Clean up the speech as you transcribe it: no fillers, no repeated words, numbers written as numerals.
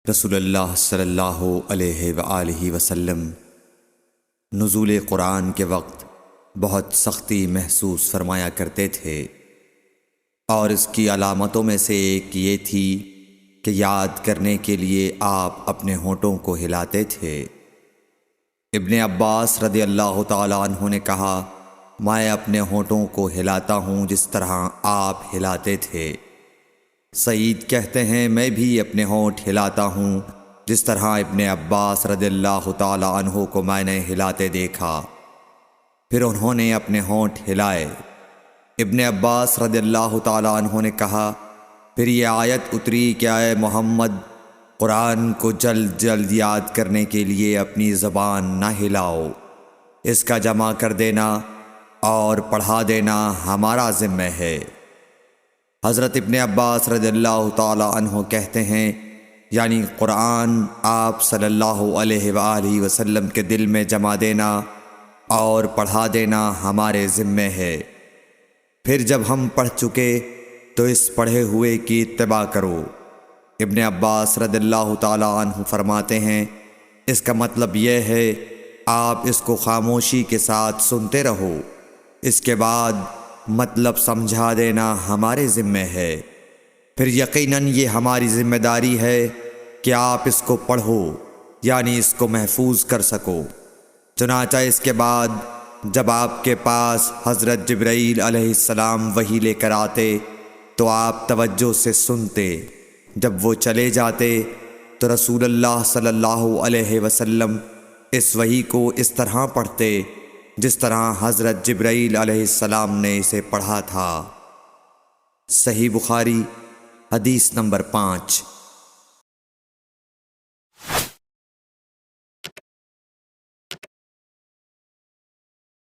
رسول اللہ صلی اللہ علیہ وآلہ وسلم نزول قرآن کے وقت بہت سختی محسوس فرمایا کرتے تھے، اور اس کی علامتوں میں سے ایک یہ تھی کہ یاد کرنے کے لیے آپ اپنے ہونٹوں کو ہلاتے تھے۔ ابن عباس رضی اللہ تعالیٰ عنہ نے کہا، میں اپنے ہونٹوں کو ہلاتا ہوں جس طرح آپ ہلاتے تھے۔ سعید کہتے ہیں، میں بھی اپنے ہونٹ ہلاتا ہوں جس طرح ابن عباس رضی اللہ تعالیٰ عنہ کو میں نے ہلاتے دیکھا۔ پھر انہوں نے اپنے ہونٹ ہلائے۔ ابن عباس رضی اللہ تعالیٰ عنہ نے کہا، پھر یہ آیت اتری کہ اے محمد، قرآن کو جلد جلد یاد کرنے کے لیے اپنی زبان نہ ہلاؤ، اس کا جمع کر دینا اور پڑھا دینا ہمارا ذمہ ہے۔ حضرت ابن عباس رضی اللہ تعالیٰ عنہ کہتے ہیں، یعنی قرآن آپ صلی اللہ علیہ وآلہ وسلم کے دل میں جمع دینا اور پڑھا دینا ہمارے ذمہ ہے۔ پھر جب ہم پڑھ چکے تو اس پڑھے ہوئے کی اتباع کرو۔ ابن عباس رضی اللہ تعالیٰ عنہ فرماتے ہیں، اس کا مطلب یہ ہے آپ اس کو خاموشی کے ساتھ سنتے رہو، اس کے بعد مطلب سمجھا دینا ہمارے ذمہ ہے۔ پھر یقیناً یہ ہماری ذمہ داری ہے کہ آپ اس کو پڑھو، یعنی اس کو محفوظ کر سکو۔ چنانچہ اس کے بعد جب آپ کے پاس حضرت جبرائیل علیہ السلام وحی لے کر آتے تو آپ توجہ سے سنتے، جب وہ چلے جاتے تو رسول اللہ صلی اللہ علیہ وسلم اس وحی کو اس طرح پڑھتے جس طرح حضرت جبرائیل علیہ السلام نے اسے پڑھا تھا۔ صحیح بخاری حدیث نمبر 5۔